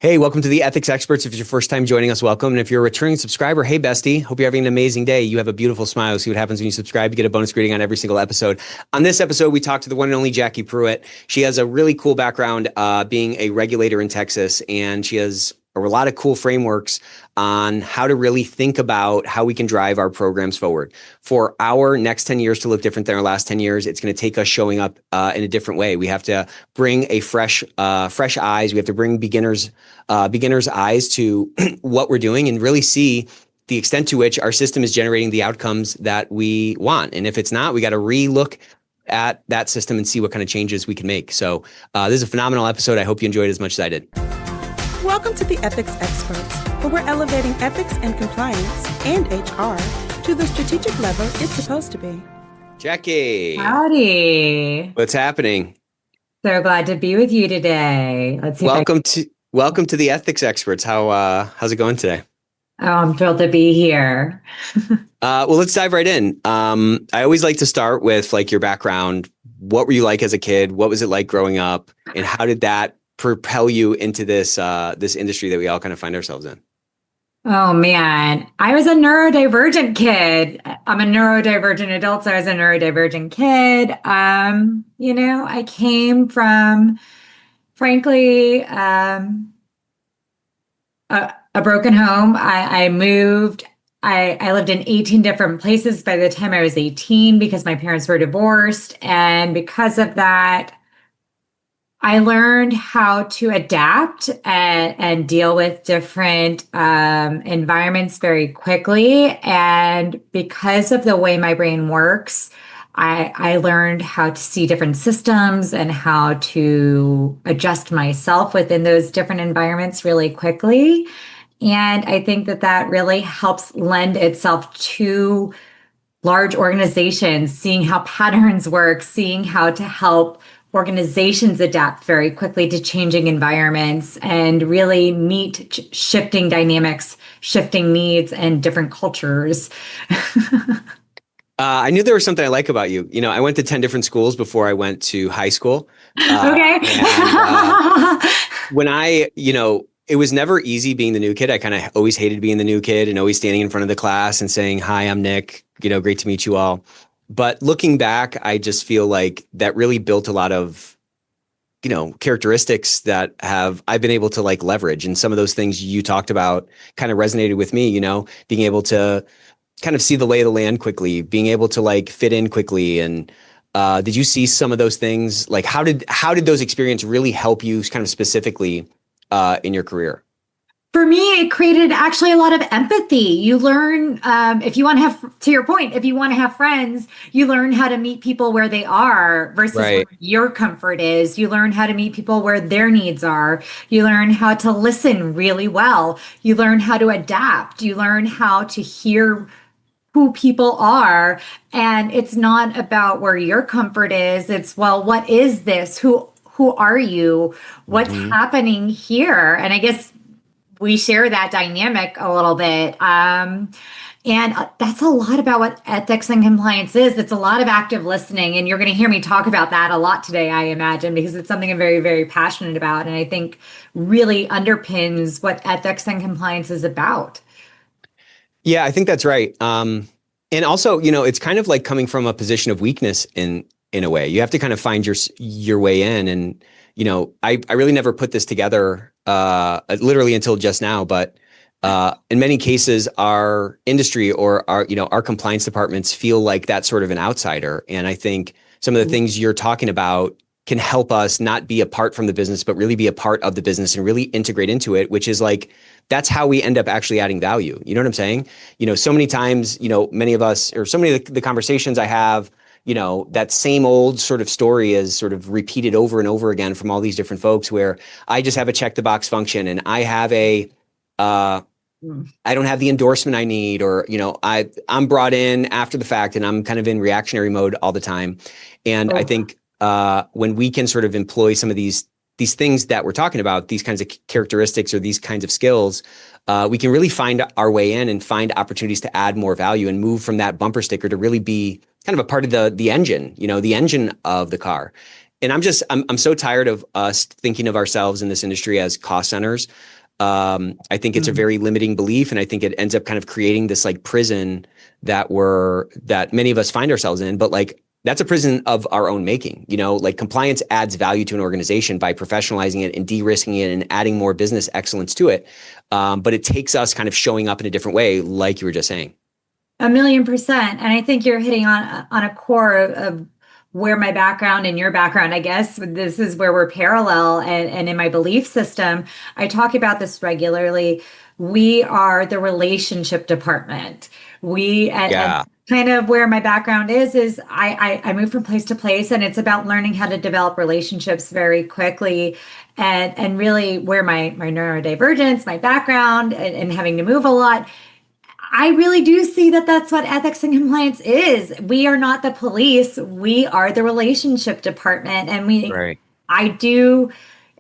Hey, welcome to the Ethics Experts. If it's your first time joining us, welcome. And if you're a returning subscriber, hey, bestie, hope you're having an amazing day. You have a beautiful smile. See what happens when you subscribe. You get a bonus greeting on every single episode. On this episode, we talked to the one and only Jacqui Pruet. She has a really cool background being a regulator in Texas, and she has a lot of cool frameworks on how to really think about how we can drive our programs forward. For our next 10 years to look different than our last 10 years, it's going to take us showing up in a different way. We have to bring a fresh eyes. We have to bring beginners' eyes to what we're doing and really see the extent to which our system is generating the outcomes that we want. And if it's not, we got to re-look at that system and see what kind of changes we can make. So this is a phenomenal episode. I hope you enjoyed it as much as I did. Welcome to the Ethics Experts, where we're elevating ethics and compliance and HR to the strategic level it's supposed to be. Jacqui. Howdy. What's happening? So glad to be with you today. Let's see. Welcome to the Ethics Experts. How's it going today? Oh, I'm thrilled to be here. Well, let's dive right in. I always like to start with like your background. What were you like as a kid? What was it like growing up? And how did that propel you into this industry that we all kind of find ourselves in? Oh man, I was a neurodivergent kid. I'm a neurodivergent adult, so I was a neurodivergent kid. I came from, frankly, a broken home. I moved. I lived in 18 different places by the time I was 18 because my parents were divorced, and because of that, I learned how to adapt and deal with different environments very quickly. And because of the way my brain works, I learned how to see different systems and how to adjust myself within those different environments really quickly. And I think that really helps lend itself to large organizations, seeing how patterns work, seeing how to help organizations adapt very quickly to changing environments and really meet shifting dynamics, shifting needs, and different cultures. I knew there was something I like about you. You know, I went to 10 different schools before I went to high school. Okay. It was never easy being the new kid. I kind of always hated being the new kid and always standing in front of the class and saying, "Hi, I'm Nick. Great to meet you all." But looking back, I just feel like that really built a lot of, characteristics that I've been able to like leverage. And some of those things you talked about kind of resonated with me, being able to kind of see the lay of the land quickly, being able to like fit in quickly. And did you see some of those things? Like how did those experiences really help you kind of specifically in your career? For me, it created actually a lot of empathy. You learn, if you want to have, to your point, if you want to have friends, you learn how to meet people where they are versus right. where your comfort is. You learn how to meet people where their needs are. You learn how to listen really well. You learn how to adapt. You learn how to hear who people are. And it's not about where your comfort is. It's, well, what is this? Who are you? What's happening here? And I guess we share that dynamic a little bit. And that's a lot about what ethics and compliance is. It's a lot of active listening. And you're going to hear me talk about that a lot today, I imagine, because it's something I'm very, very passionate about. And I think really underpins what ethics and compliance is about. Yeah, I think that's right. And also, it's kind of like coming from a position of weakness in a way. You have to kind of find your way in. And, I really never put this together literally until just now, but in many cases, our industry or our compliance departments feel like that's sort of an outsider. And I think some of the things you're talking about can help us not be apart from the business, but really be a part of the business and really integrate into it, which is like, that's how we end up actually adding value. You know what I'm saying? So many times, many of us, or so many of the conversations I have, that same old sort of story is sort of repeated over and over again from all these different folks where I just have a check the box function and I have I don't have the endorsement I need, or, I'm brought in after the fact and I'm kind of in reactionary mode all the time. And I think when we can sort of employ some of these things that we're talking about, these kinds of characteristics or these kinds of skills, we can really find our way in and find opportunities to add more value and move from that bumper sticker to really be kind of a part of the engine, the engine of the car. And I'm so tired of us thinking of ourselves in this industry as cost centers. I think it's a very limiting belief, and I think it ends up kind of creating this like prison that many of us find ourselves in. But like that's a prison of our own making. Like compliance adds value to an organization by professionalizing it and de-risking it and adding more business excellence to it. But it takes us kind of showing up in a different way, like you were just saying. 1,000,000%. And I think you're hitting on a core of where my background and your background, I guess, this is where we're parallel. And in my belief system, I talk about this regularly. We are the relationship department. And kind of where my background is I move from place to place, and it's about learning how to develop relationships very quickly. And really where my neurodivergence, my background, and having to move a lot, I really do see that that's what ethics and compliance is. We are not the police. We are the relationship department. And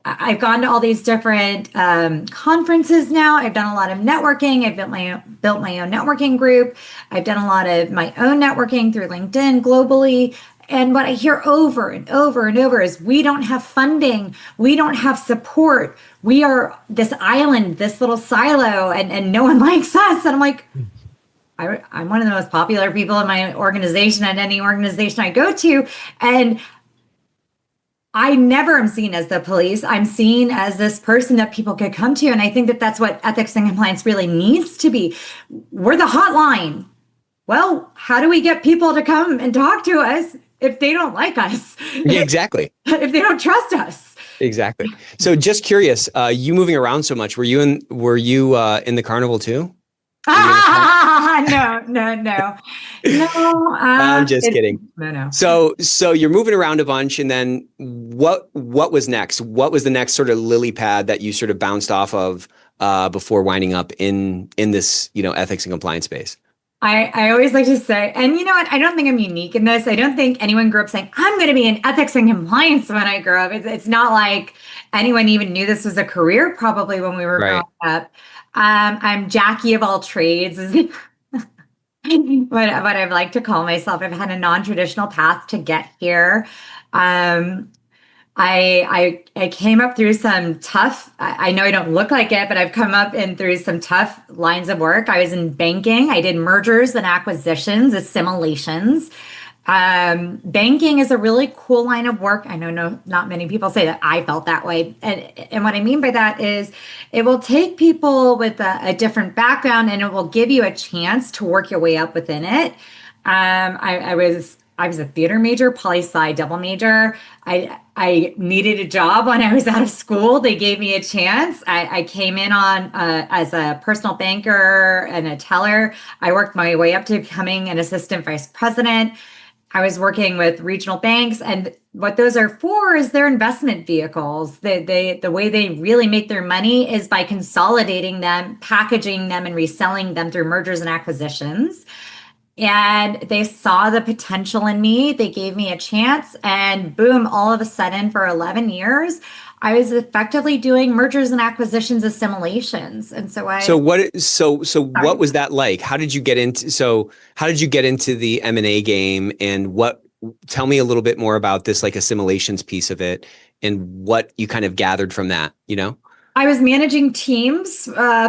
I've gone to all these different conferences now. I've done a lot of networking. I've built my own networking group. I've done a lot of my own networking through LinkedIn globally. And what I hear over and over and over is we don't have funding. We don't have support. We are this island, this little silo, and no one likes us. And I'm like, I'm one of the most popular people in my organization and any organization I go to. And I never am seen as the police. I'm seen as this person that people could come to. And I think that that's what ethics and compliance really needs to be. We're the hotline. Well, how do we get people to come and talk to us if they don't like us? Yeah, exactly. If they don't trust us. Exactly. So just curious, you moving around so much, were you in the carnival too? No. I'm just kidding. No. So you're moving around a bunch, and then what was next? What was the next sort of lily pad that you sort of bounced off of before winding up in this, ethics and compliance space? I always like to say, and you know what, I don't think I'm unique in this. I don't think anyone grew up saying, I'm going to be in ethics and compliance when I grow up. It's not like anyone even knew this was a career probably when we were growing up. I'm Jacqui of all trades is what I've like to call myself. I've had a non-traditional path to get here. I came up through some tough, I know I don't look like it, but I've come up and through some tough lines of work. I was in banking. I did mergers and acquisitions, assimilations. Banking is a really cool line of work. I know not many people say that. I felt that way. And what I mean by that is it will take people with a different background and it will give you a chance to work your way up within it. I was a theater major, poli-sci double major. I needed a job when I was out of school. They gave me a chance. I came in on as a personal banker and a teller. I worked my way up to becoming an assistant vice president. I was working with regional banks, and what those are for is their investment vehicles. The way they really make their money is by consolidating them, packaging them, and reselling them through mergers and acquisitions. And they saw the potential in me. They gave me a chance, and boom, all of a sudden for 11 years, I was effectively doing mergers and acquisitions assimilations. And so what was that like? How did you get into the M&A game, and tell me a little bit more about this like assimilations piece of it and what you kind of gathered from that, I was managing teams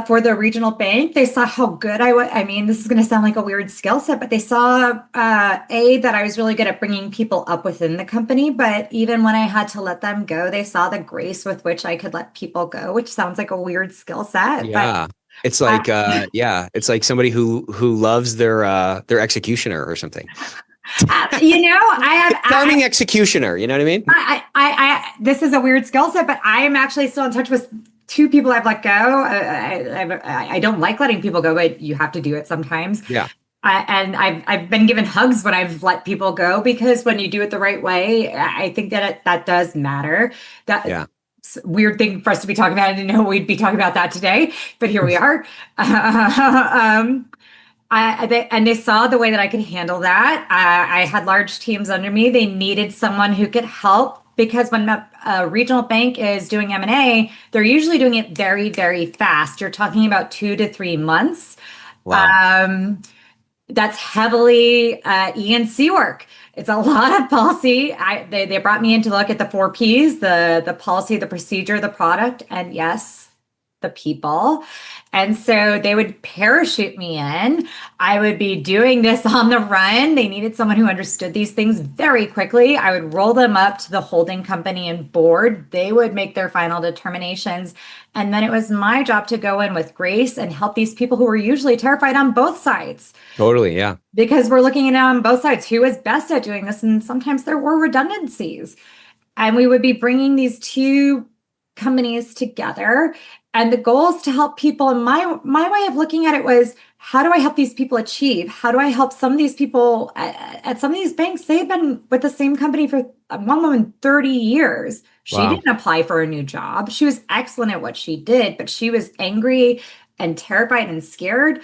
for the regional bank. They saw how good I was. I mean, this is going to sound like a weird skill set, but they saw, that I was really good at bringing people up within the company. But even when I had to let them go, they saw the grace with which I could let people go, which sounds like a weird skill set. Yeah. But, it's like, it's like somebody who loves their executioner or something. I have charming executioner. You know what I mean? I this is a weird skill set, but I am actually still in touch with 2 people I've let go. I don't like letting people go, but you have to do it sometimes. Yeah. And I've been given hugs when I've let people go, because when you do it the right way, I think that does matter. It's a weird thing for us to be talking about. I didn't know we'd be talking about that today, but here we are. They saw the way that I could handle that. I had large teams under me. They needed someone who could help, because when a regional bank is doing M&A, they're usually doing it very, very fast. You're talking about 2 to 3 months. Wow. That's heavily E&C work. It's a lot of policy. They brought me in to look at the 4 Ps, the policy, the procedure, the product, and yes, the people. And so they would parachute me in. I would be doing this on the run. They needed someone who understood these things very quickly. I would roll them up to the holding company and board. They would make their final determinations. And then it was my job to go in with grace and help these people who were usually terrified on both sides. Totally. Yeah. Because we're looking at it on both sides. Who is best at doing this? And sometimes there were redundancies. And we would be bringing these two companies together. And the goal is to help people. And my way of looking at it was, how do I help these people achieve? How do I help some of these people at some of these banks? They've been with the same company for one woman 30 years. She Wow. didn't apply for a new job. She was excellent at what she did, but she was angry and terrified and scared.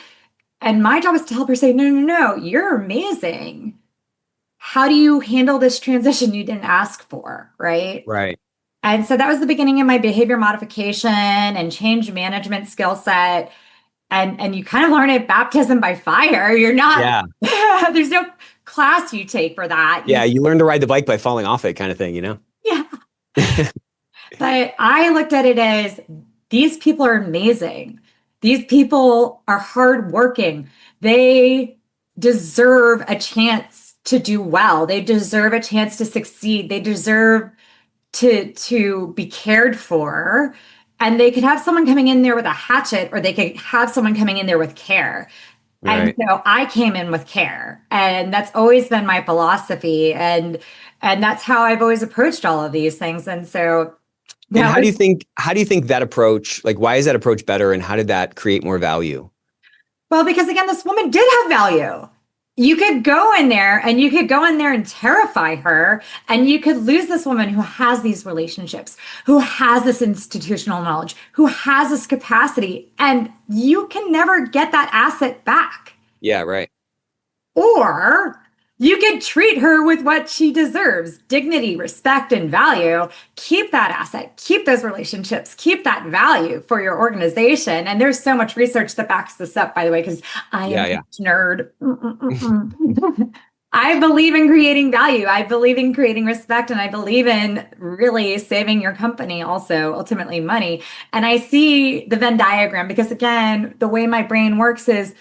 And my job is to help her say, no, you're amazing. How do you handle this transition you didn't ask for, right? Right. And so that was the beginning of my behavior modification and change management skill set. And you kind of learn it baptism by fire. You're not, there's no class you take for that. Yeah. You learn to ride the bike by falling off it, kind of thing, you know? Yeah. But I looked at it as, these people are amazing. These people are hardworking. They deserve a chance to do well. They deserve a chance to succeed. They deserve to be cared for. And they could have someone coming in there with a hatchet, or they could have someone coming in there with care. Right. And so I came in with care. And that's always been my philosophy. And that's how I've always approached all of these things. And so And how do you think that approach, like, why is that approach better, and how did that create more value? Well, because again, this woman did have value. You could go in there and terrify her, and you could lose this woman who has these relationships, who has this institutional knowledge, who has this capacity, and you can never get that asset back. Yeah, right. Or you could treat her with what she deserves: dignity, respect, and value. Keep that asset, keep those relationships, keep that value for your organization. And there's so much research that backs this up, by the way, because I am a nerd. I believe in creating value. I believe in creating respect, and I believe in really saving your company, also ultimately money. And I see the Venn diagram, because again, the way my brain works is,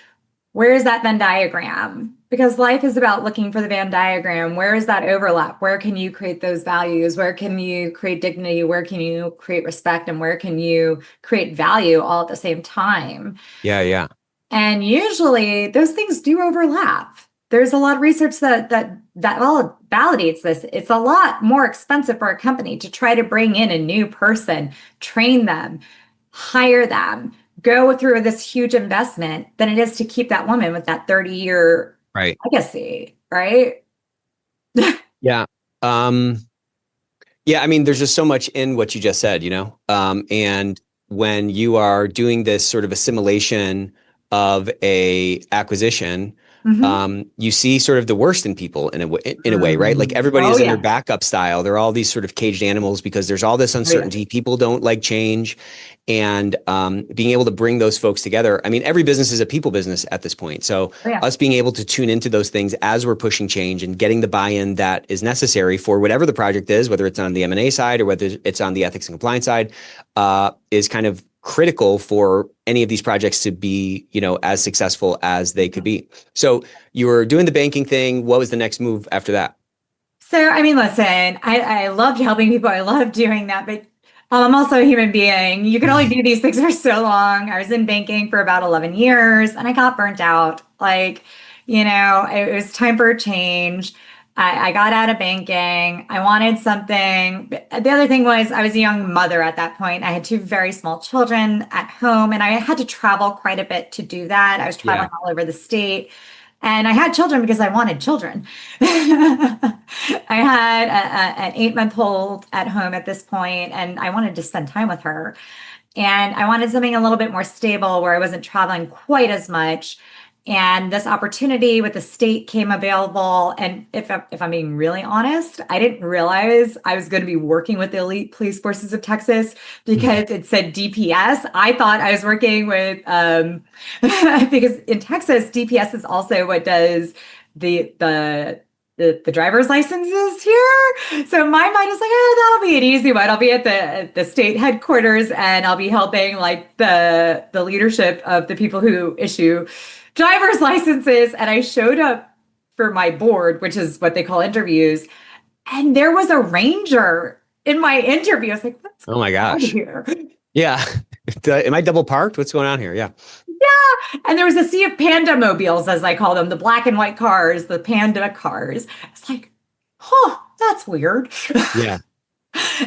where's that Venn diagram? Because life is about looking for the Venn diagram. Where is that overlap? Where can you create those values? Where can you create dignity? Where can you create respect? And where can you create value all at the same time? Yeah. And usually those things do overlap. There's a lot of research that all validates this. It's a lot more expensive for a company to try to bring in a new person, train them, hire them, go through this huge investment than it is to keep that woman with that 30-year legacy, right? Yeah. Yeah. I mean, there's just so much in what you just said, you know? And when you are doing this sort of assimilation of a acquisition, you see sort of the worst in people in a way, right? Like, everybody is in their backup style. They're all these sort of caged animals because there's all this uncertainty. People don't like change. And being able to bring those folks together. I mean, every business is a people business at this point. So us being able to tune into those things as we're pushing change and getting the buy-in that is necessary for whatever the project is, whether it's on the M&A side or whether it's on the ethics and compliance side, is kind of critical for any of these projects to be, you know, as successful as they could be. So you were doing the banking thing. What was the next move after that? So, I mean, listen, I loved helping people. I loved doing that, but I'm also a human being. You can only do these things for so long. I was in banking for about 11 years and I got burnt out. Like, you know, it was time for a change. I got out of banking. I wanted something. The other thing was, I was a young mother at that point. I had 2 very small children at home, and I had to travel quite a bit to do that. I was traveling all over the state. And I had children because I wanted children. I had an 8-month-old at home at this point, and I wanted to spend time with her. And I wanted something a little bit more stable where I wasn't traveling quite as much. And this opportunity with the state came available. And if I'm being really honest, I didn't realize I was going to be working with the elite police forces of Texas because it said DPS. I thought I was working with, because in Texas, DPS is also what does the driver's licenses here. So my mind is like, oh, that'll be an easy one. I'll be at the state headquarters and I'll be helping like the leadership of the people who issue driver's licenses. And I showed up for my board, which is what they call interviews. And there was a ranger in my interview. I was like, what's Oh my gosh. here? Yeah. Am I double parked? What's going on here? Yeah. Yeah. And there was a sea of panda mobiles, as I call them, the black and white cars, the panda cars. It's like, huh, that's weird. Yeah.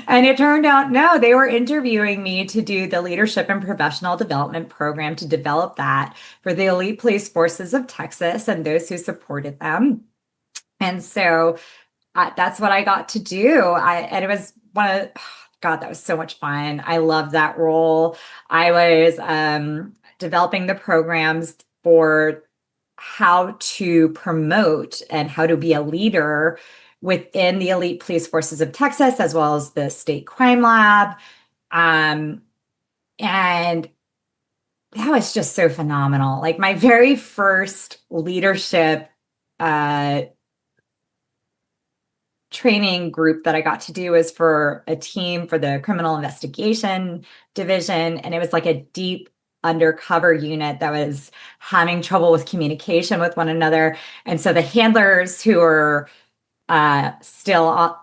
And it turned out, no, they were interviewing me to do the leadership and professional development program to develop that for the elite police forces of Texas and those who supported them. And so that's what I got to do. And it was God, that was so much fun. I loved that role. I was developing the programs for how to promote and how to be a leader within the elite police forces of Texas, as well as the state crime lab. And that was just so phenomenal. Like my very first leadership training group that I got to do was for a team for the criminal investigation division. And it was like a deep undercover unit that was having trouble with communication with one another. And so the handlers who were still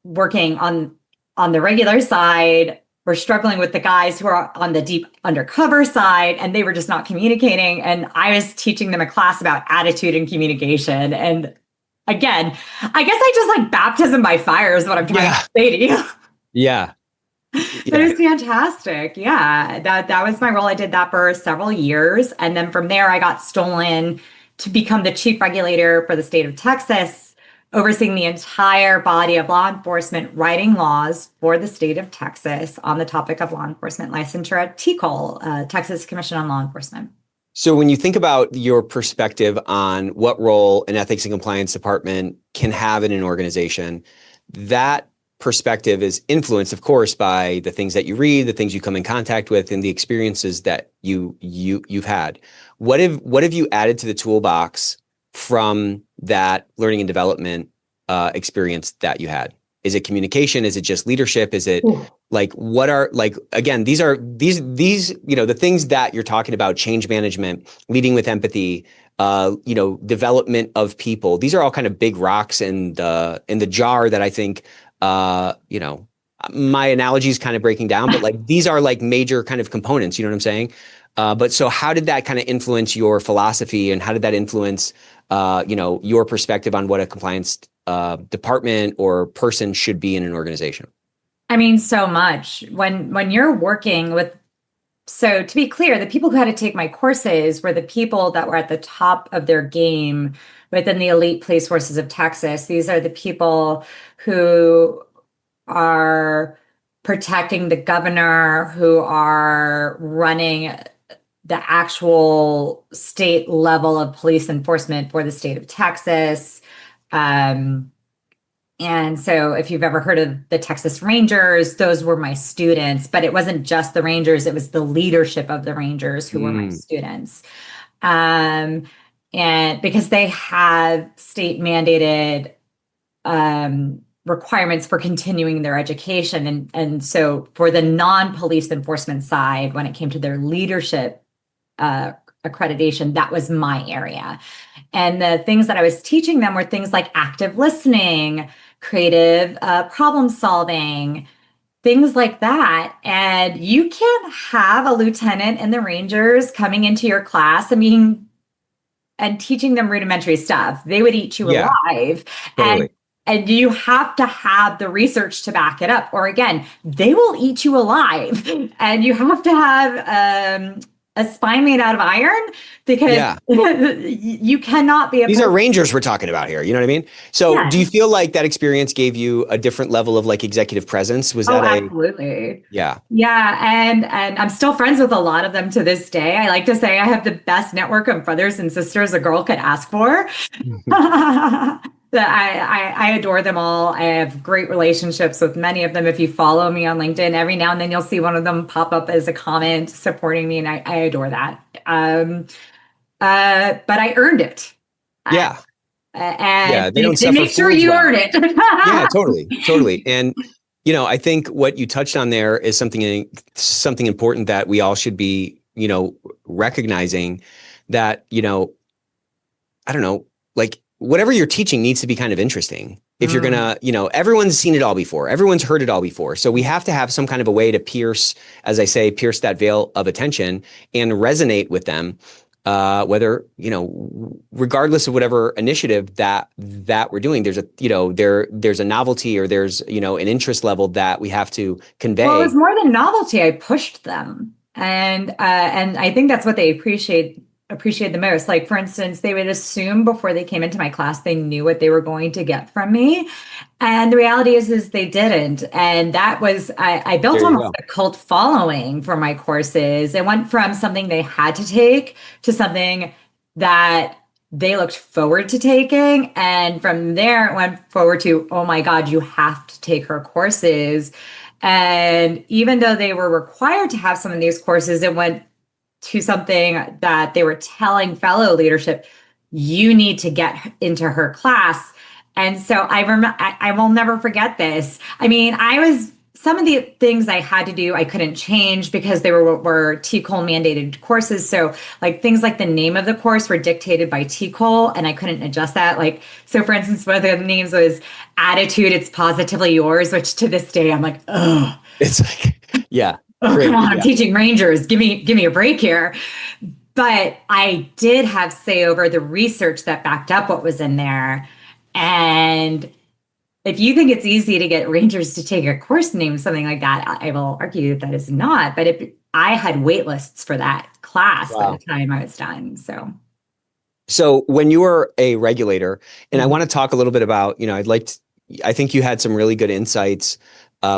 working on the regular side were struggling with the guys who are on the deep undercover side, and they were just not communicating. And I was teaching them a class about attitude and communication. And again, I guess I just like baptism by fire is what I'm trying to say to you. Yeah. But it was fantastic. Yeah, that was my role. I did that for several years. And then from there, I got stolen to become the chief regulator for the state of Texas, overseeing the entire body of law enforcement, writing laws for the state of Texas on the topic of law enforcement licensure at TCOL, Texas Commission on Law Enforcement. So when you think about your perspective on what role an ethics and compliance department can have in an organization, that perspective is influenced, of course, by the things that you read, the things you come in contact with, and the experiences that you've had. What have you added to the toolbox from that learning and development experience that you had? Is it communication? Is it just leadership? Is it like, what are, like, again, these, the things that you're talking about, change management, leading with empathy, development of people. These are all kind of big rocks in the jar that I think, my analogy is kind of breaking down, but like, these are like major kind of components, you know what I'm saying? But so how did that kind of influence your philosophy, and how did that influence, your perspective on what a compliance department or person should be in an organization? I mean, so much. When you're working with, so to be clear, the people who had to take my courses were the people that were at the top of their game within the elite police forces of Texas. These are the people who are protecting the governor, who are running the actual state level of police enforcement for the state of Texas. And so if you've ever heard of the Texas Rangers, those were my students, but it wasn't just the Rangers, it was the leadership of the Rangers who were my students. And because they have state mandated requirements for continuing their education. And so for the non-police enforcement side, when it came to their leadership accreditation, that was my area. And the things that I was teaching them were things like active listening, creative problem solving, things like that. And you can't have a lieutenant in the Rangers coming into your class and teaching them rudimentary stuff. They would eat you alive. Totally. And you have to have the research to back it up, or again, they will eat you alive. And you have to have a spine made out of iron because you cannot be a These are Rangers we're talking about here. You know what I mean? So do you feel like that experience gave you a different level of like executive presence? Was that absolutely. Yeah. And I'm still friends with a lot of them to this day. I like to say I have the best network of brothers and sisters a girl could ask for. I adore them all. I have great relationships with many of them. If you follow me on LinkedIn, every now and then you'll see one of them pop up as a comment supporting me, and I adore that. But I earned it. Yeah. And they don't they make sure you earn it. Yeah, totally. And I think what you touched on there is something important that we all should be, recognizing that, I don't know, like whatever you're teaching needs to be kind of interesting. If you're gonna, everyone's seen it all before, everyone's heard it all before. So we have to have some kind of a way to pierce that veil of attention and resonate with them. Whether, regardless of whatever initiative that we're doing, there's a novelty or there's, an interest level that we have to convey. Well, it was more than novelty. I pushed them. And I think that's what they appreciate the most. Like, for instance, they would assume before they came into my class, they knew what they were going to get from me. And the reality is they didn't. And that was, I built almost a cult following for my courses. It went from something they had to take to something that they looked forward to taking. And from there, it went forward to, oh my God, you have to take her courses. And even though they were required to have some of these courses, it went to something that they were telling fellow leadership, you need to get into her class. And so I will never forget this. I mean, some of the things I had to do, I couldn't change because they were TCOL mandated courses. So like things like the name of the course were dictated by TCOL and I couldn't adjust that. Like, so for instance, one of the names was Attitude, It's Positively Yours, which to this day, I'm like, oh. It's like, yeah. Oh, come on, I'm teaching Rangers. Give me a break here. But I did have say over the research that backed up what was in there. And if you think it's easy to get Rangers to take a course named something like that, I will argue that is not. But I had wait lists for that class by the time I was done. So when you were a regulator, and I want to talk a little bit about, I think you had some really good insights.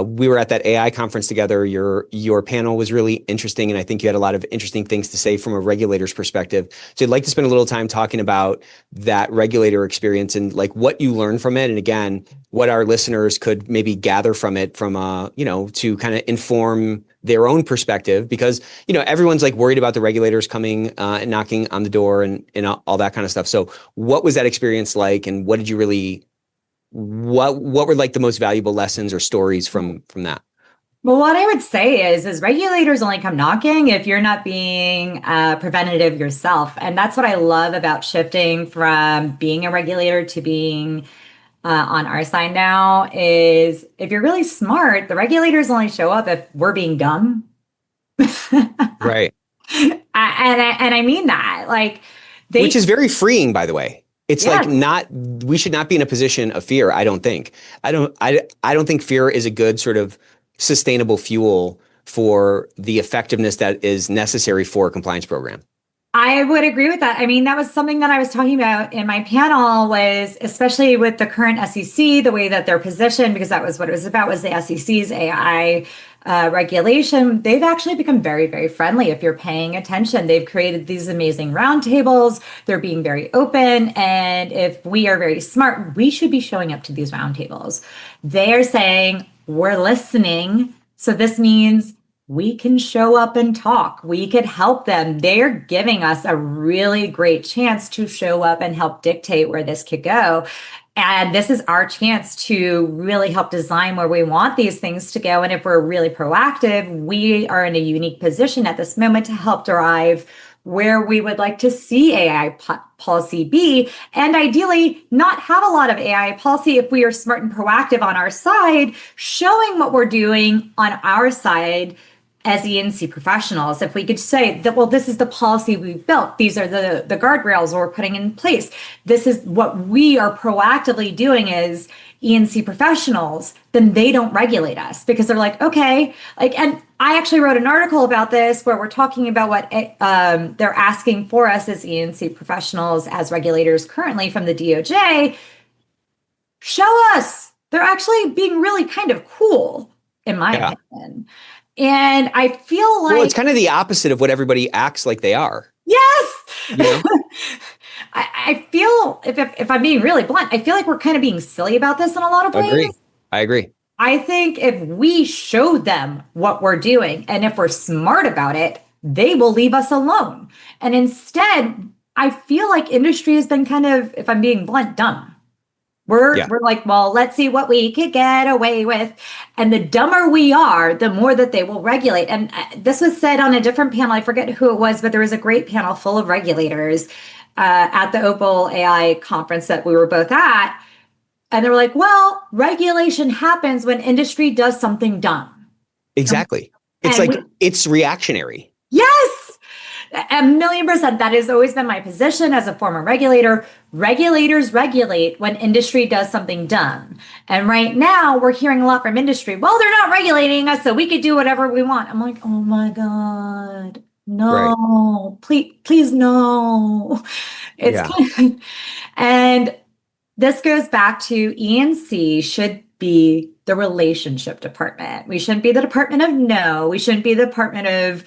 We were at that AI conference together. Your panel was really interesting, and I think you had a lot of interesting things to say from a regulator's perspective. So I'd like to spend a little time talking about that regulator experience and like what you learned from it, and again, what our listeners could maybe gather from it from to kind of inform their own perspective, because everyone's like worried about the regulators coming and knocking on the door and all that kind of stuff. So what was that experience like, and what did you really? What were like the most valuable lessons or stories from that? Well, what I would say is regulators only come knocking if you're not being preventative yourself. And that's what I love about shifting from being a regulator to being on our side now is if you're really smart, the regulators only show up if we're being dumb. Right. And I mean that, like, which is very freeing, by the way. It's like we should not be in a position of fear. I don't think. I don't think fear is a good sort of sustainable fuel for the effectiveness that is necessary for a compliance program. I would agree with that. I mean, that was something that I was talking about in my panel was, especially with the current SEC, the way that they're positioned, because that was what it was about, was the SEC's AI regulation. They've actually become very, very friendly if you're paying attention. They've created these amazing roundtables. They're being very open. And if we are very smart, we should be showing up to these roundtables. They're saying, we're listening. So this means we can show up and talk. We could help them. They're giving us a really great chance to show up and help dictate where this could go. And this is our chance to really help design where we want these things to go. And if we're really proactive, we are in a unique position at this moment to help drive where we would like to see AI policy be, and ideally not have a lot of AI policy if we are smart and proactive on our side, showing what we're doing on our side as ENC professionals, if we could say that, well, this is the policy we've built. These are the guardrails we're putting in place. This is what we are proactively doing as ENC professionals, then they don't regulate us because they're like, okay, like, and I actually wrote an article about this where we're talking about what they're asking for us as ENC professionals, as regulators currently from the DOJ. Show us. They're actually being really kind of cool, in my opinion. And I feel like... Well, it's kind of the opposite of what everybody acts like they are. Yes! You know? I feel, if I'm being really blunt, I feel like we're kind of being silly about this in a lot of ways. I agree. I think if we show them what we're doing and if we're smart about it, they will leave us alone. And instead, I feel like industry has been kind of, if I'm being blunt, dumb. We're like, well, let's see what we could get away with. And the dumber we are, the more that they will regulate. And this was said on a different panel. I forget who it was, but there was a great panel full of regulators at the Opal AI conference that we were both at. And they were like, well, regulation happens when industry does something dumb. Exactly. It's like, it's reactionary. Yes. 1,000,000%. That has always been my position as a former regulator. Regulators regulate when industry does something dumb. And right now we're hearing a lot from industry. Well, they're not regulating us, so we could do whatever we want. I'm like, oh my God, no, please, no. And this goes back to ENC should be the relationship department. We shouldn't be the department of no. We shouldn't be the department of,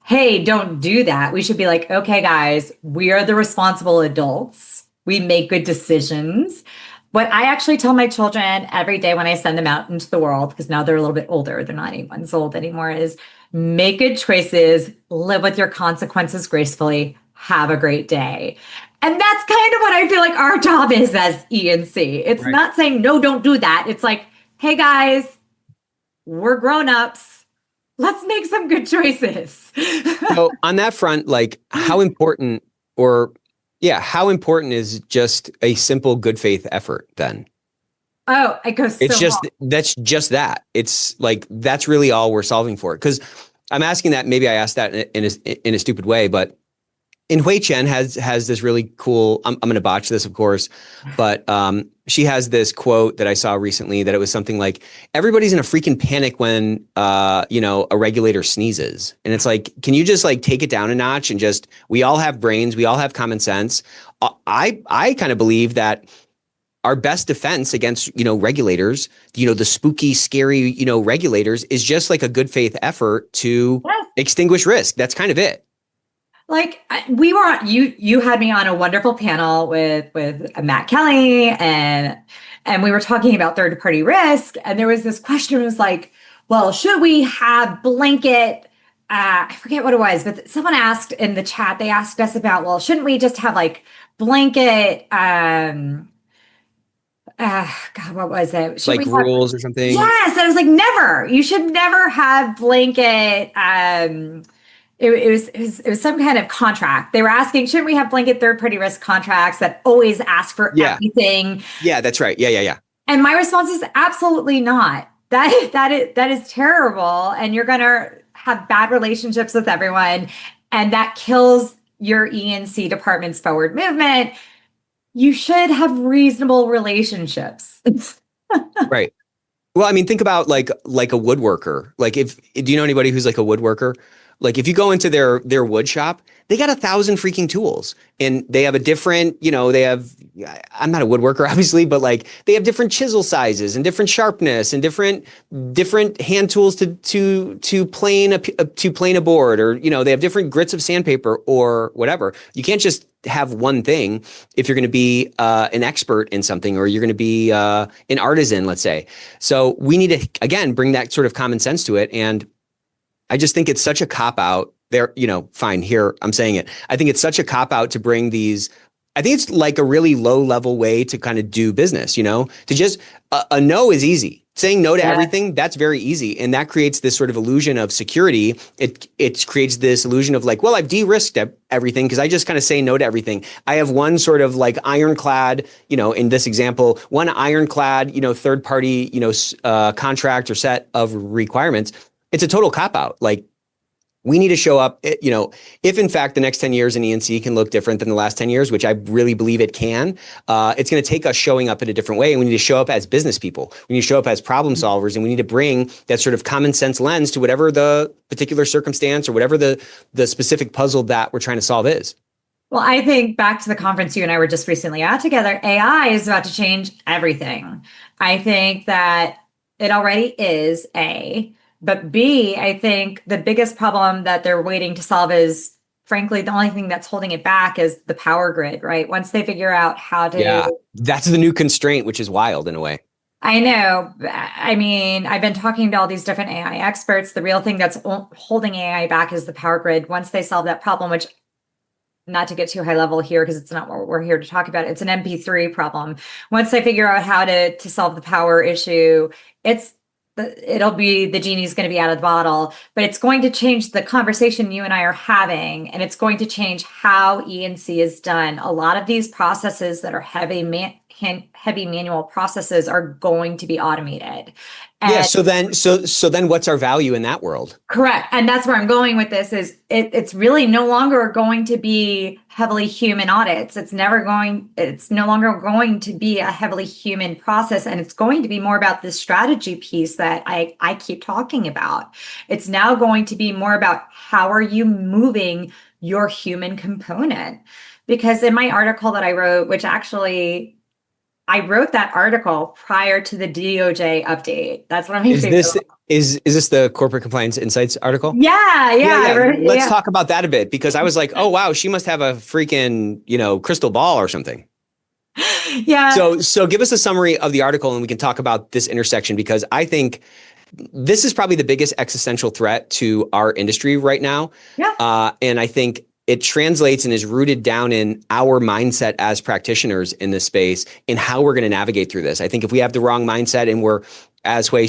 hey, don't do that. We should be like, okay, guys, we are the responsible adults. We make good decisions. What I actually tell my children every day when I send them out into the world, because now they're a little bit older, they're not 8 months old anymore, is make good choices, live with your consequences gracefully, have a great day. And that's kind of what I feel like our job is as ENC. It's not saying, no, don't do that. It's like, hey, guys, we're grown-ups. Let's make some good choices. So on that front, like how important is just a simple good faith effort then? Oh, it goes so that's just that. It's like, that's really all we're solving for. Because I'm asking that, maybe I asked that in a stupid way, but in Hui Chen has this really cool, I'm going to botch this, of course, but she has this quote that I saw recently that it was something like, everybody's in a freaking panic when, a regulator sneezes. And it's like, can you just like take it down a notch and just, we all have brains, we all have common sense. I kind of believe that our best defense against, regulators, the spooky, scary, regulators is just like a good faith effort to extinguish risk. That's kind of it. Like we were, you had me on a wonderful panel with Matt Kelly and we were talking about third party risk. And there was this question, it was like, well, should we have blanket, I forget what it was, but someone asked in the chat, they asked us about, well, shouldn't we just have like blanket, God, what was it? Should like rules or something? Yes. And I was like, never, you should never have blanket, It was some kind of contract. They were asking, shouldn't we have blanket third-party risk contracts that always ask for everything? Yeah, that's right. Yeah. And my response is absolutely not. That is terrible. And you're going to have bad relationships with everyone. And that kills your ENC department's forward movement. You should have reasonable relationships. Right. Well, I mean, think about like a woodworker. Like do you know anybody who's like a woodworker? Like if you go into their wood shop, they got 1,000 freaking tools and they have a different, I'm not a woodworker obviously, but like they have different chisel sizes and different sharpness and different hand tools to plane a board, or, they have different grits of sandpaper or whatever. You can't just have one thing if you're going to be an expert in something, or you're going to be an artisan, let's say. So we need to, again, bring that sort of common sense to it. And I just think it's such a cop-out there, fine, here, I'm saying it. I think it's such a cop-out to bring these, I think it's like a really low-level way to kind of do business, to just, a no is easy. Saying no to everything, that's very easy. And that creates this sort of illusion of security. It creates this illusion of like, well, I've de-risked everything because I just kind of say no to everything. I have one sort of like ironclad, in this example, one ironclad, third-party, contract or set of requirements. it's a total cop out. Like, we need to show up, if in fact the next 10 years in E&C can look different than the last 10 years, which I really believe it can, it's going to take us showing up in a different way. And we need to show up as business people. We need to show up as problem solvers, and we need to bring that sort of common sense lens to whatever the particular circumstance or whatever the specific puzzle that we're trying to solve is. Well, I think back to the conference you and I were just recently at together, AI is about to change everything. I think that it already is, A. But B, I think the biggest problem that they're waiting to solve is, frankly, the only thing that's holding it back is the power grid, right? Once they figure out how to... Yeah, that's the new constraint, which is wild in a way. I know. I mean, I've been talking to all these different AI experts. The real thing that's holding AI back is the power grid. Once they solve that problem, which, not to get too high level here because it's not what we're here to talk about, it's an MP3 problem. Once they figure out how to solve the power issue, it'll be, the genie's going to be out of the bottle, but it's going to change the conversation you and I are having, and it's going to change how E&C is done. A lot of these processes that are heavy manual processes are going to be automated. And yeah. So then what's our value in that world? Correct. And that's where I'm going with this is it's really no longer going to be heavily human audits. It's no longer going to be a heavily human process. And it's going to be more about the strategy piece that I keep talking about. It's now going to be more about how are you moving your human component? Because in my article that I wrote, which actually I wrote that article prior to the DOJ update. That's what I'm saying. Is this the Corporate Compliance Insights article? Yeah. Let's talk about that a bit, because I was like, oh wow, she must have a freaking, crystal ball or something. Yeah. So give us a summary of the article and we can talk about this intersection, because I think this is probably the biggest existential threat to our industry right now. Yeah. And I think it translates and is rooted down in our mindset as practitioners in this space in how we're going to navigate through this. I think if we have the wrong mindset and we're, as Hui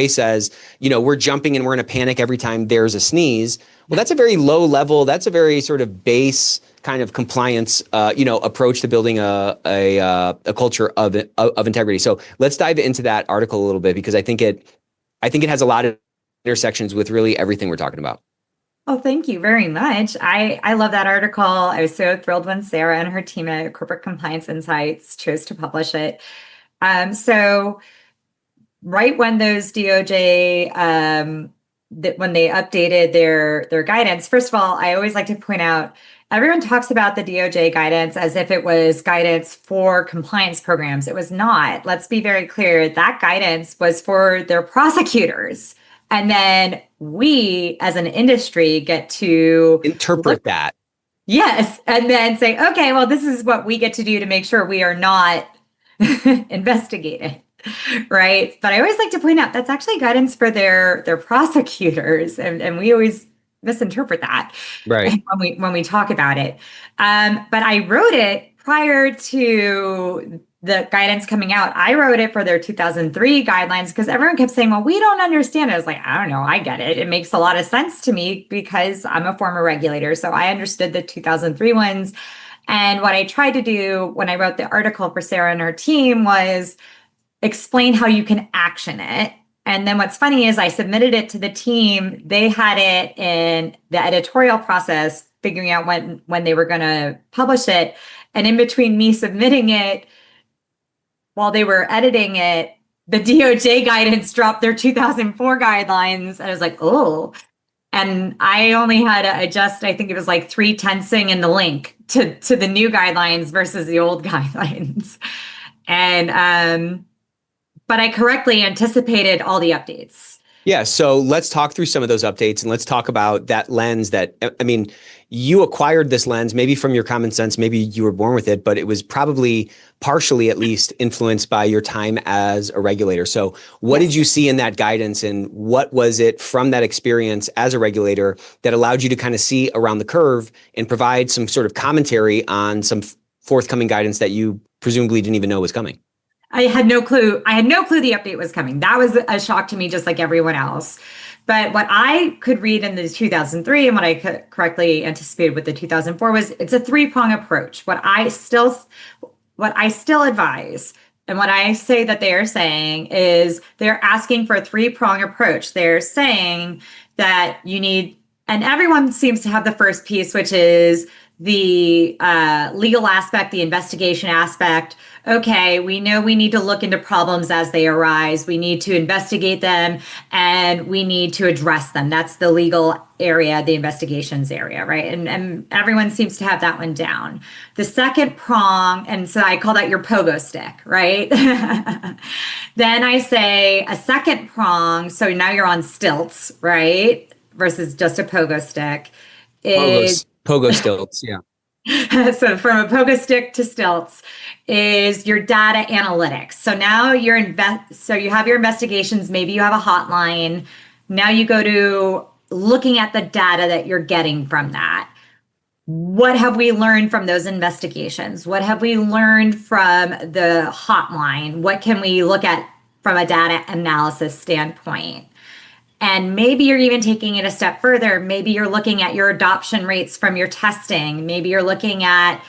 says, we're jumping and we're in a panic every time there's a sneeze. Well, that's a very low level. That's a very sort of base kind of compliance, approach to building a culture of integrity. So let's dive into that article a little bit, because I think it has a lot of intersections with really everything we're talking about. Oh, thank you very much. I love that article. I was so thrilled when Sarah and her team at Corporate Compliance Insights chose to publish it. So right when those DOJ, when they updated their guidance, first of all, I always like to point out, everyone talks about the DOJ guidance as if it was guidance for compliance programs. It was not. Let's be very clear. That guidance was for their prosecutors. And then we, as an industry, get to interpret that. Yes. And then say, okay, well, this is what we get to do to make sure we are not investigated. Right. But I always like to point out that's actually guidance for their prosecutors. And we always misinterpret that, right, when we talk about it. But I wrote it prior to the guidance coming out. I wrote it for their 2003 guidelines because everyone kept saying, well, we don't understand it. I was like, I don't know. I get it. It makes a lot of sense to me because I'm a former regulator. So I understood the 2003 ones. And what I tried to do when I wrote the article for Sarah and her team was explain how you can action it. And then what's funny is I submitted it to the team. They had it in the editorial process, figuring out when they were going to publish it. And in between me submitting it, while they were editing it, the DOJ guidance dropped their 2004 guidelines. And I was like, oh. And I only had to adjust, I think it was like 3/10thing in the link to the new guidelines versus the old guidelines. And, but I correctly anticipated all the updates. Yeah. So let's talk through some of those updates and let's talk about that lens that, I mean, you acquired this lens, maybe from your common sense, maybe you were born with it, but it was probably partially at least influenced by your time as a regulator. So what did you see in that guidance, and what was it from that experience as a regulator that allowed you to kind of see around the curve and provide some sort of commentary on some forthcoming guidance that you presumably didn't even know was coming? I had no clue. I had no clue the update was coming. That was a shock to me, just like everyone else. But what I could read in the 2003 and what I correctly anticipated with the 2004 was it's a three-prong approach. What I still advise And what I say that they are saying is they're asking for a three-prong approach. They're saying that you need, and everyone seems to have the first piece, which is the legal aspect, the investigation aspect. Okay, we know we need to look into problems as they arise. We need to investigate them and we need to address them. That's the legal area, the investigations area, right? And everyone seems to have that one down. The second prong, and so I call that your pogo stick, right? Then I say a second prong, so now you're on stilts, right? Versus just a pogo stick. Is Pogo stilts, yeah. So from a pogo stick to stilts is your data analytics. So now so you have your investigations, maybe you have a hotline. Now you go to looking at the data that you're getting from that. What have we learned from those investigations? What have we learned from the hotline? What can we look at from a data analysis standpoint? And maybe you're even taking it a step further. Maybe you're looking at your adoption rates from your testing. Maybe you're looking at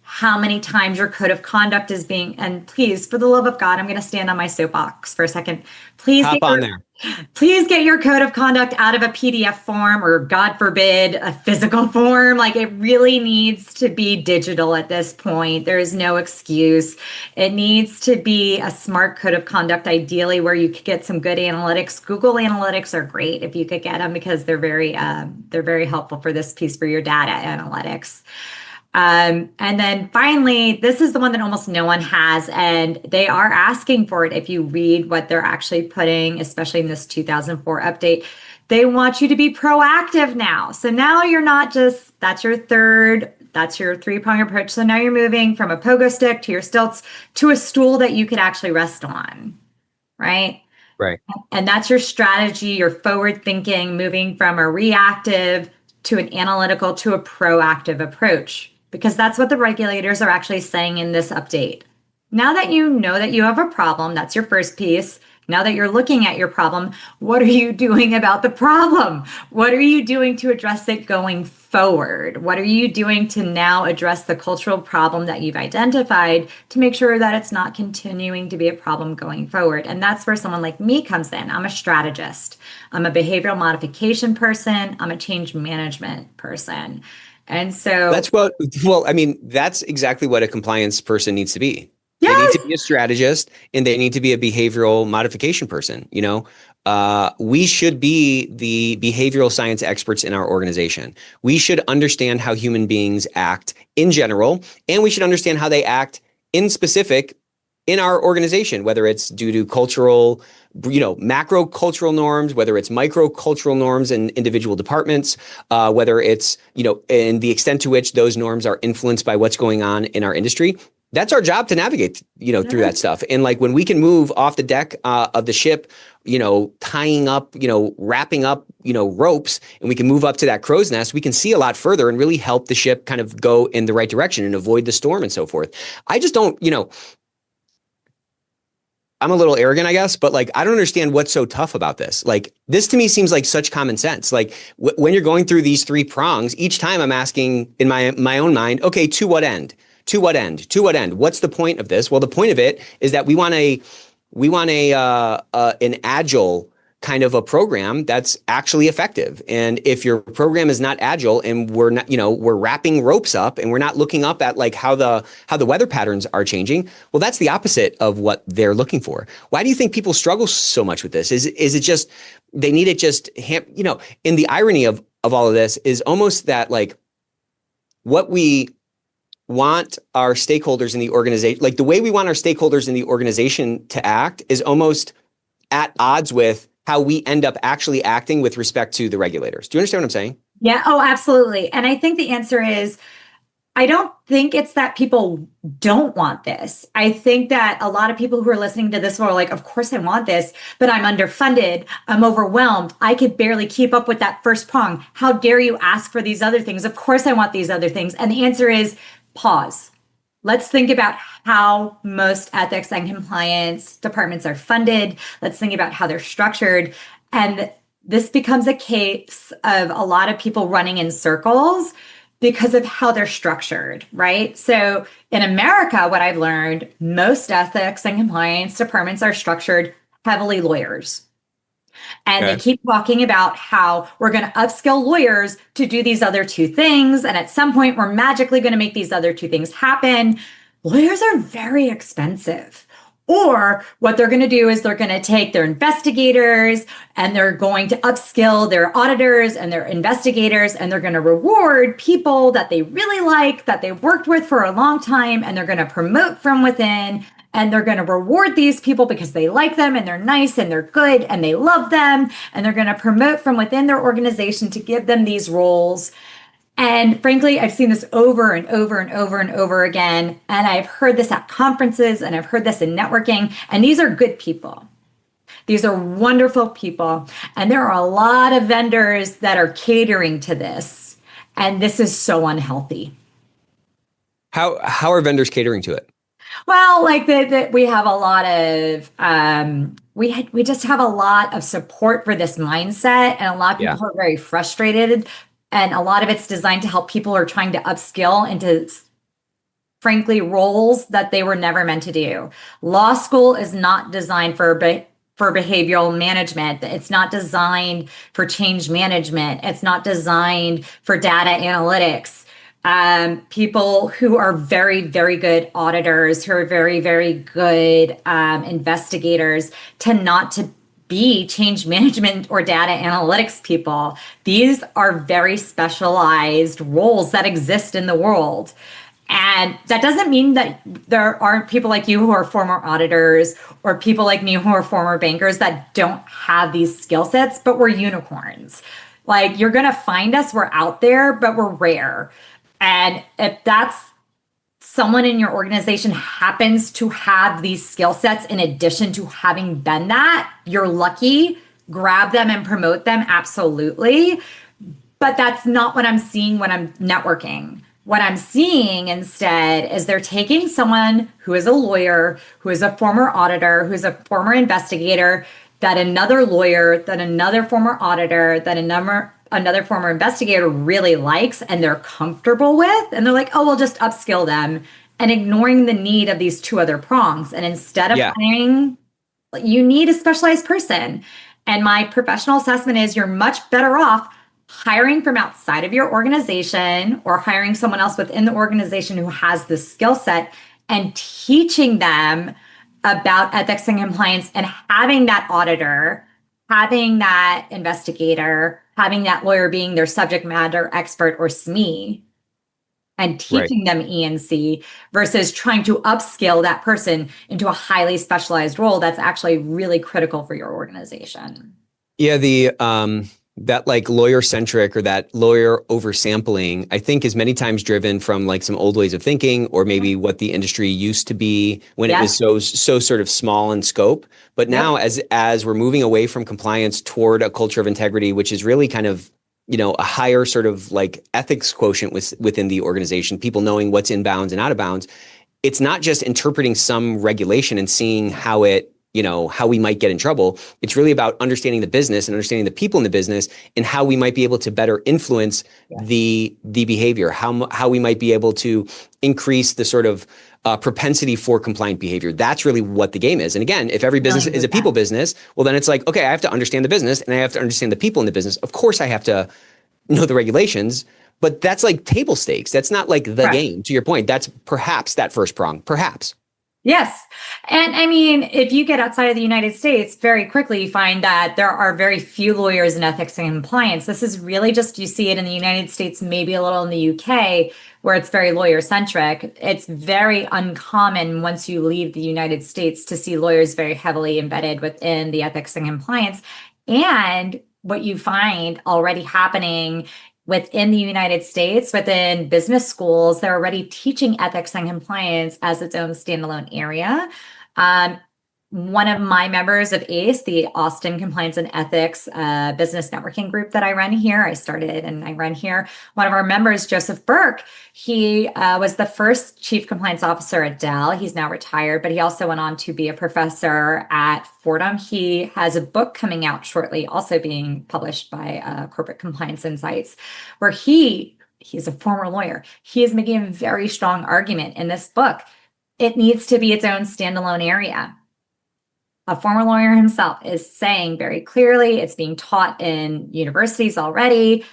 how many times your code of conduct is being, and please, for the love of God, I'm going to stand on my soapbox for a second. Please hop on there. Please get your code of conduct out of a PDF form or, God forbid, a physical form. Like, it really needs to be digital at this point. There is no excuse. It needs to be a smart code of conduct, ideally, where you could get some good analytics. Google Analytics are great if you could get them because they're very helpful for this piece for your data analytics. And then finally, this is the one that almost no one has, and they are asking for it. If you read what they're actually putting, especially in this 2004 update, they want you to be proactive now. So now you're not just, that's your three-prong approach. So now you're moving from a pogo stick to your stilts to a stool that you could actually rest on, right? Right. And that's your strategy, your forward thinking, moving from a reactive to an analytical to a proactive approach. Because that's what the regulators are actually saying in this update. Now that you know that you have a problem, that's your first piece. Now that you're looking at your problem, what are you doing about the problem? What are you doing to address it going forward? What are you doing to now address the cultural problem that you've identified to make sure that it's not continuing to be a problem going forward? And that's where someone like me comes in. I'm a strategist. I'm a behavioral modification person. I'm a change management person. And so that's exactly what a compliance person needs to be. Yes. They need to be a strategist and they need to be a behavioral modification person. We should be the behavioral science experts in our organization. We should understand how human beings act in general, and we should understand how they act in specific in our organization, whether it's due to cultural, macro cultural norms, whether it's micro cultural norms in individual departments, whether it's, and the extent to which those norms are influenced by what's going on in our industry. That's our job to navigate, through that stuff. And like when we can move off the deck of the ship, tying up, wrapping up, ropes, and we can move up to that crow's nest, we can see a lot further and really help the ship kind of go in the right direction and avoid the storm and so forth. I just don't, I'm a little arrogant, I guess, but like, I don't understand what's so tough about this. Like, this to me seems like such common sense. Like when you're going through these three prongs, each time I'm asking in my own mind, okay, to what end? To what end? To what end? What's the point of this? Well, the point of it is that we want an agile kind of a program that's actually effective. And if your program is not agile and we're not, we're wrapping ropes up and we're not looking up at like how the weather patterns are changing, well, that's the opposite of what they're looking for. Why do you think people struggle so much with this? Is it just, they need it just, and the irony of all of this is almost that like what we want our stakeholders in the organization, like the way we want our stakeholders in the organization to act is almost at odds with how we end up actually acting with respect to the regulators. Do you understand what I'm saying? Yeah. Oh, absolutely. And I think the answer is, I don't think it's that people don't want this. I think that a lot of people who are listening to this are like, of course I want this, but I'm underfunded. I'm overwhelmed. I could barely keep up with that first prong. How dare you ask for these other things? Of course I want these other things. And the answer is pause. Let's think about how most ethics and compliance departments are funded. Let's think about how they're structured. And this becomes a case of a lot of people running in circles because of how they're structured, right? So in America, what I've learned, most ethics and compliance departments are structured heavily lawyers. And they Okay. keep talking about how we're going to upskill lawyers to do these other two things. And at some point, we're magically going to make these other two things happen. Lawyers are very expensive. Or what they're going to do is they're going to take their investigators and they're going to upskill their auditors and their investigators, and they're going to reward people that they really like, that they've worked with for a long time, and they're going to promote from within. And they're going to reward these people because they like them and they're nice and they're good and they love them. And they're going to promote from within their organization to give them these roles. And frankly, I've seen this over and over and over and over again. And I've heard this at conferences and I've heard this in networking. And these are good people. These are wonderful people. And there are a lot of vendors that are catering to this. And this is so unhealthy. How are vendors catering to it? Well, like we have a lot of we just have a lot of support for this mindset, and a lot of people are very frustrated, and a lot of it's designed to help people who are trying to upskill into, frankly, roles that they were never meant to do. Law school is not designed for behavioral management. It's not designed for change management. It's not designed for data analytics. People who are very, very good auditors, who are very, very good investigators, tend not to be change management or data analytics people. These are very specialized roles that exist in the world. And that doesn't mean that there aren't people like you who are former auditors or people like me who are former bankers that don't have these skill sets, but we're unicorns. Like, you're going to find us, we're out there, but we're rare. And if that's someone in your organization happens to have these skill sets in addition to having been that, you're lucky. Grab them and promote them, absolutely. But that's not what I'm seeing when I'm networking. What I'm seeing instead is they're taking someone who is a lawyer, who is a former auditor, who's a former investigator, that another lawyer, that another former auditor, that another former investigator really likes and they're comfortable with. And they're like, oh, we'll just upskill them, and ignoring the need of these two other prongs. And instead of hiring, you need a specialized person. And my professional assessment is you're much better off hiring from outside of your organization or hiring someone else within the organization who has the skill set and teaching them about ethics and compliance, and having that auditor, having that investigator, having that lawyer being their subject matter expert or SME, and teaching them E&C versus trying to upskill that person into a highly specialized role that's actually really critical for your organization. Yeah, that like lawyer centric or that lawyer oversampling, I think is many times driven from like some old ways of thinking, or maybe what the industry used to be when it was so sort of small in scope. But now as we're moving away from compliance toward a culture of integrity, which is really kind of, you know, a higher sort of like ethics quotient within the organization, people knowing what's in bounds and out of bounds. It's not just interpreting some regulation and seeing how it, you know, how we might get in trouble. It's really about understanding the business and understanding the people in the business and how we might be able to better influence the behavior, how we might be able to increase the sort of propensity for compliant behavior. That's really what the game is. And again, if every business is a people business, well, then it's like, okay, I have to understand the business and I have to understand the people in the business. Of course, I have to know the regulations, but that's like table stakes. That's not like the game. To your point, that's perhaps that first prong, perhaps. Yes. And I mean, if you get outside of the United States, very quickly you find that there are very few lawyers in ethics and compliance. This is really just, you see it in the United States, maybe a little in the UK, where it's very lawyer centric. It's very uncommon once you leave the United States to see lawyers very heavily embedded within the ethics and compliance. And what you find already happening within the United States, within business schools, they're already teaching ethics and compliance as its own standalone area. One of my members of ACE, the Austin Compliance and Ethics business networking group that I run here, I started and I run here. One of our members, Joseph Burke, he was the first chief compliance officer at Dell. He's now retired, but he also went on to be a professor at Fordham. He has a book coming out shortly, also being published by Corporate Compliance Insights, where he He's a former lawyer. He is making a very strong argument in this book. It needs to be its own standalone area. A former lawyer himself is saying very clearly, it's being taught in universities already.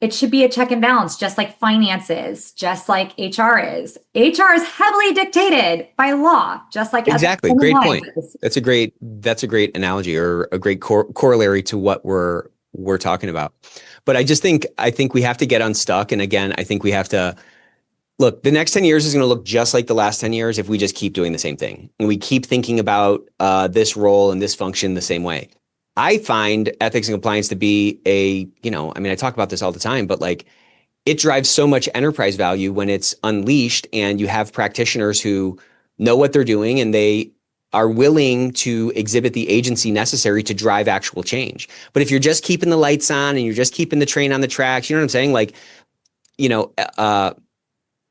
It should be a check and balance, just like finances, just like HR is. HR is heavily dictated by law, just like exactly. Great point. That's a great analogy, or a great corollary to what we're talking about. But I think we have to get unstuck. And again, I think we have to look, the next 10 years is going to look just like the last 10 years if we just keep doing the same thing. And we keep thinking about this role and this function the same way. I find ethics and compliance to be I talk about this all the time, but like it drives so much enterprise value when it's unleashed and you have practitioners who know what they're doing and they are willing to exhibit the agency necessary to drive actual change. But if you're just keeping the lights on and you're just keeping the train on the tracks, you know what I'm saying? Like,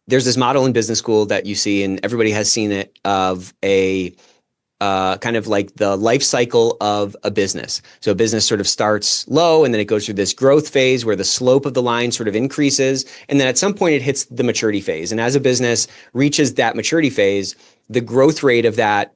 there's this model in business school that you see, and everybody has seen it, of a kind of like the life cycle of a business. So a business sort of starts low and then it goes through this growth phase where the slope of the line sort of increases. And then at some point it hits the maturity phase. And as a business reaches that maturity phase, the growth rate of that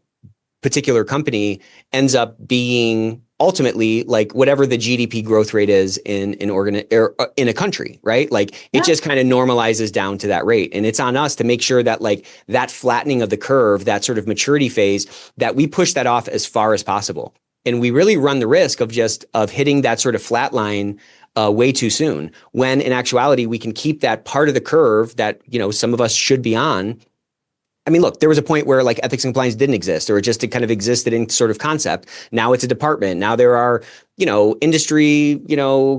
particular company ends up being ultimately like whatever the GDP growth rate is in a country, right? Like it just kind of normalizes down to that rate. And it's on us to make sure that like that flattening of the curve, that sort of maturity phase, that we push that off as far as possible. And we really run the risk of hitting that sort of flat line way too soon, when in actuality, we can keep that part of the curve that, some of us should be on. I mean, look, there was a point where like ethics and compliance didn't exist, or it just kind of existed in sort of concept. Now it's a department. Now there are, industry,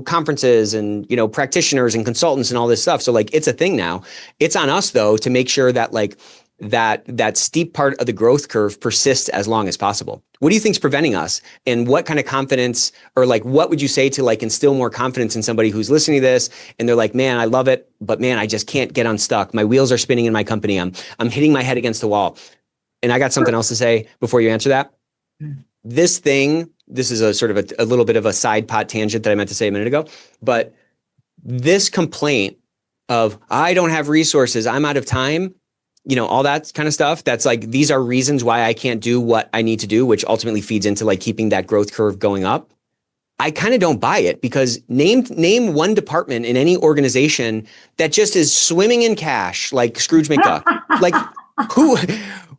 conferences and, practitioners and consultants and all this stuff. So like, it's a thing now. It's on us though, to make sure that like that steep part of the growth curve persists as long as possible. What do you think is preventing us? And what kind of confidence, or like, what would you say to like instill more confidence in somebody who's listening to this and they're like, man, I love it, but man, I just can't get unstuck. My wheels are spinning in my company. I'm hitting my head against the wall. And I got something else to say before you answer that. This is a sort of a little bit of a side pot tangent that I meant to say a minute ago, but this complaint of I don't have resources, I'm out of time, all that kind of stuff. That's like, these are reasons why I can't do what I need to do, which ultimately feeds into like keeping that growth curve going up. I kind of don't buy it, because name one department in any organization that just is swimming in cash, like Scrooge McDuck. Like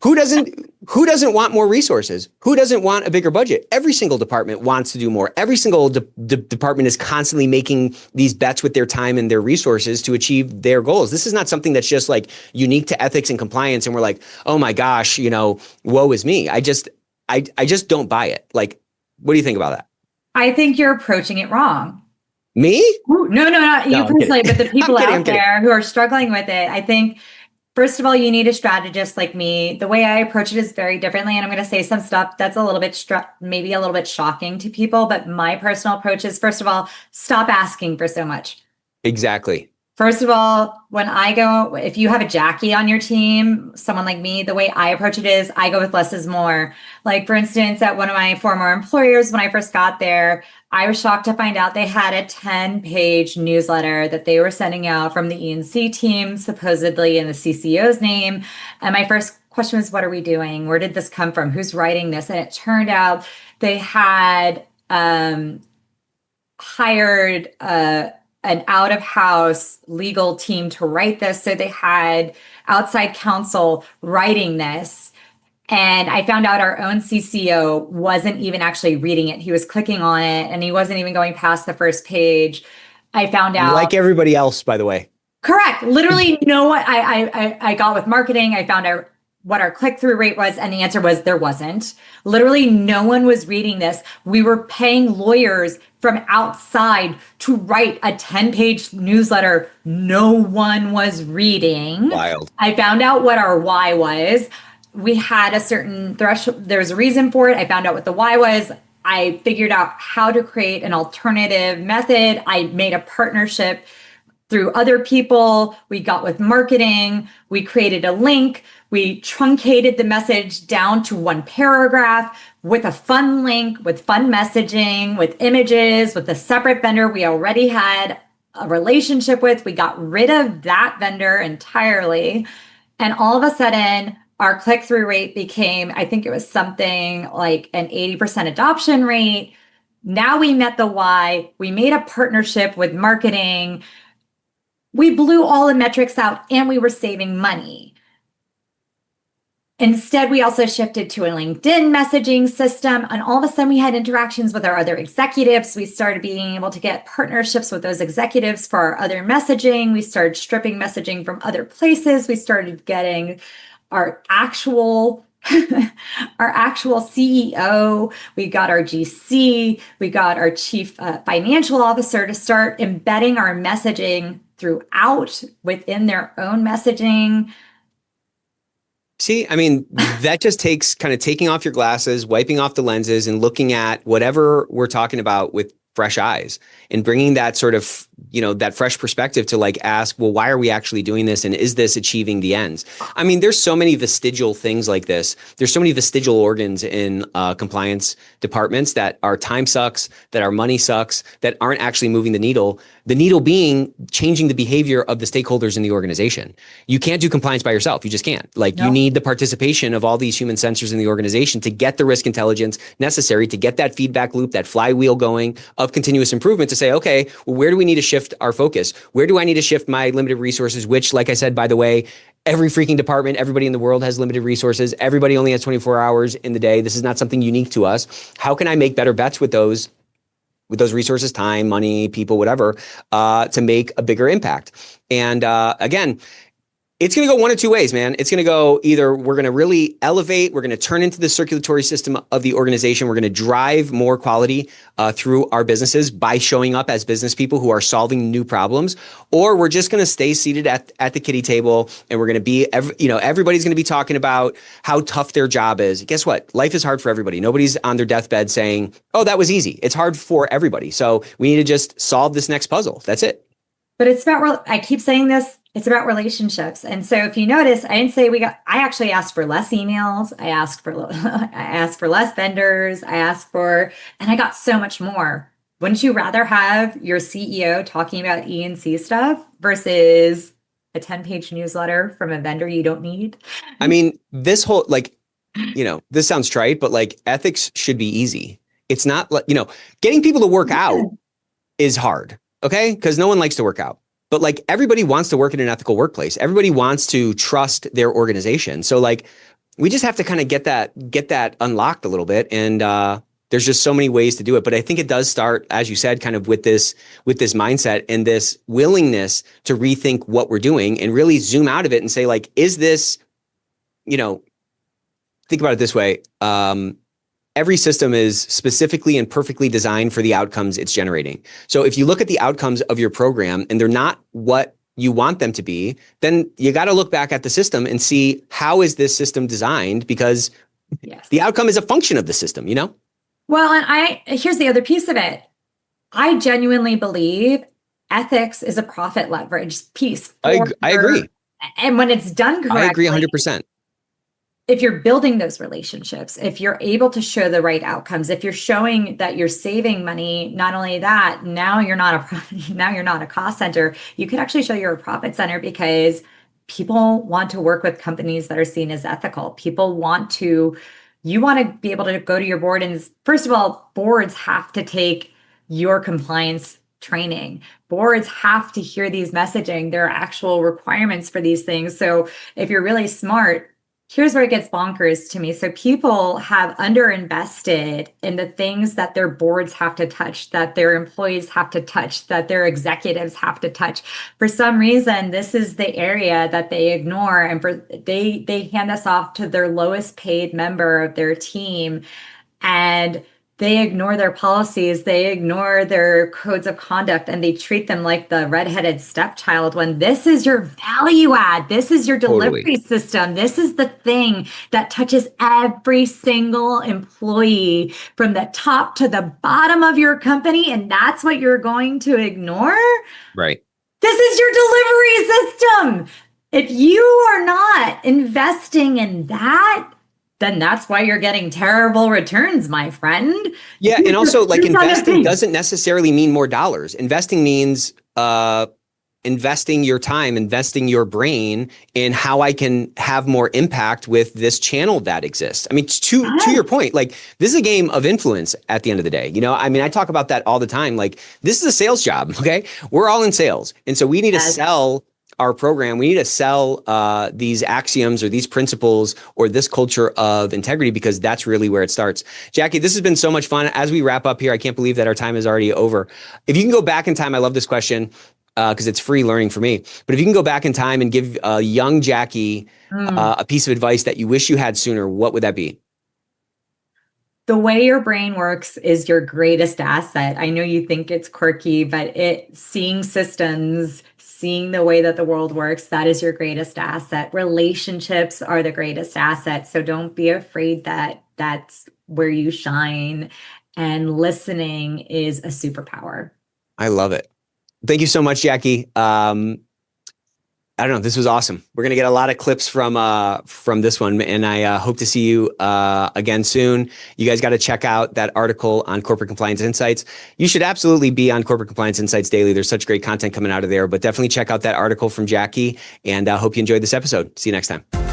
who doesn't want more resources? Who doesn't want a bigger budget? Every single department wants to do more. Every single department is constantly making these bets with their time and their resources to achieve their goals. This is not something that's just like unique to ethics and compliance. And we're like, oh my gosh, woe is me. I just don't buy it. Like, what do you think about that? I think you're approaching it wrong. Me? Ooh, no, not you personally, but the people out there who are struggling with it. I think, first of all, you need a strategist like me. The way I approach it is very differently. And I'm going to say some stuff that's a little bit maybe a little bit shocking to people. But my personal approach is, first of all, stop asking for so much. Exactly. First of all, if you have a Jacqui on your team, someone like me, the way I approach it is I go with less is more. Like, for instance, at one of my former employers, when I first got there, I was shocked to find out they had a 10-page newsletter that they were sending out from the E&C team, supposedly in the CCO's name. And my first question was, what are we doing? Where did this come from? Who's writing this? And it turned out they had hired an out-of-house legal team to write this. So they had outside counsel writing this. And I found out our own CCO wasn't even actually reading it. He was clicking on it and he wasn't even going past the first page. I found out, like everybody else, by the way. Correct. Literally I got with marketing. I found out what our click-through rate was, and the answer was there wasn't. Literally no one was reading this. We were paying lawyers from outside to write a 10-page newsletter no one was reading. Wild. I found out what our why was. We had a certain threshold. There was a reason for it. I found out what the why was. I figured out how to create an alternative method. I made a partnership through other people. We got with marketing. We created a link. We truncated the message down to one paragraph with a fun link, with fun messaging, with images, with a separate vendor. We already had a relationship with. We got rid of that vendor entirely. And all of a sudden, our click-through rate became, I think it was something like an 80% adoption rate. Now we met the why. We made a partnership with marketing. We blew all the metrics out and we were saving money. Instead, we also shifted to a LinkedIn messaging system, and all of a sudden we had interactions with our other executives. We started being able to get partnerships with those executives for our other messaging. We started stripping messaging from other places. We started getting our actual CEO, we got our GC, we got our chief financial officer to start embedding our messaging throughout within their own messaging. See, I mean, that just takes kind of taking off your glasses, wiping off the lenses, and looking at whatever we're talking about with fresh eyes and bringing that sort of, that fresh perspective to like ask, well, why are we actually doing this? And is this achieving the ends? I mean, there's so many vestigial things like this. There's so many vestigial organs in compliance departments that our time sucks, that our money sucks, that aren't actually moving the needle. The needle being changing the behavior of the stakeholders in the organization. You can't do compliance by yourself. You just can't. You need the participation of all these human sensors in the organization to get the risk intelligence necessary to get that feedback loop, that flywheel going of continuous improvement to say, okay, well, where do we need to shift our focus? Where do I need to shift my limited resources? Which, like I said, by the way, every freaking department, everybody in the world has limited resources. Everybody only has 24 hours in the day. This is not something unique to us. How can I make better bets with those resources, time, money, people, whatever, to make a bigger impact? And again, it's going to go one of two ways, man. It's going to go either we're going to really elevate, we're going to turn into the circulatory system of the organization. We're going to drive more quality through our businesses by showing up as business people who are solving new problems, or we're just going to stay seated at the kiddie table and we're going to be, everybody's going to be talking about how tough their job is. Guess what? Life is hard for everybody. Nobody's on their deathbed saying, oh, that was easy. It's hard for everybody. So we need to just solve this next puzzle. That's it. But it's about, I keep saying this, it's about relationships. And so if you notice, I didn't say I actually asked for less emails. I asked for less vendors. And I got so much more. Wouldn't you rather have your CEO talking about E&C stuff versus a 10-page newsletter from a vendor you don't need? I mean, this whole, this sounds trite, but ethics should be easy. It's not getting people to work out is hard. Okay. Because no one likes to work out, but everybody wants to work in an ethical workplace. Everybody wants to trust their organization. So we just have to kind of get that unlocked a little bit. And there's just so many ways to do it. But I think it does start, as you said, kind of with this mindset and this willingness to rethink what we're doing and really zoom out of it and say, is this, think about it this way. Every system is specifically and perfectly designed for the outcomes it's generating. So if you look at the outcomes of your program and they're not what you want them to be, then you got to look back at the system and see, how is this system designed? Because the outcome is a function of the system, Well, and here's the other piece of it. I genuinely believe ethics is a profit leverage piece. I agree. And when it's done correctly. I agree 100%. If you're building those relationships, if you're able to show the right outcomes, if you're showing that you're saving money, not only that, now you're not a cost center. You could actually show you're a profit center because people want to work with companies that are seen as ethical. You want to be able to go to your board, and first of all, boards have to take your compliance training. Boards have to hear these messaging. There are actual requirements for these things. So if you're really smart, here's where it gets bonkers to me. So people have underinvested in the things that their boards have to touch, that their employees have to touch, that their executives have to touch. For some reason, this is the area that they ignore, and they hand this off to their lowest paid member of their team, and they ignore their policies, they ignore their codes of conduct, and they treat them like the redheaded stepchild when this is your value add. This is your delivery system. This is the thing that touches every single employee from the top to the bottom of your company. And that's what you're going to ignore? Right. This is your delivery system. If you are not investing in that, then that's why you're getting terrible returns, my friend. Yeah. And also like You're trying to investing think. doesn't necessarily mean more dollars. Investing means, investing your time, investing your brain in how I can have more impact with this channel that exists. I mean, to your point, like this is a game of influence at the end of the day. You know, I mean, I talk about that all the time. Like this is a sales job. Okay. We're all in sales. And so we need to sell our program. We need to sell these axioms or these principles or this culture of integrity, because that's really where it starts. Jacqui, this has been so much fun. As we wrap up here, I can't believe that our time is already over. If you can go back in time, I love this question, because it's free learning for me. But if you can go back in time and give young Jacqui a piece of advice that you wish you had sooner, what would that be? The way your brain works is your greatest asset. I know you think it's quirky, but seeing systems, seeing the way that the world works, that is your greatest asset. Relationships are the greatest asset. So don't be afraid that that's where you shine. And listening is a superpower. I love it. Thank you so much, Jacqui. I don't know. This was awesome. We're going to get a lot of clips from this one, and I hope to see you again soon. You guys got to check out that article on Corporate Compliance Insights. You should absolutely be on Corporate Compliance Insights Daily. There's such great content coming out of there, but definitely check out that article from Jacqui, and I hope you enjoyed this episode. See you next time.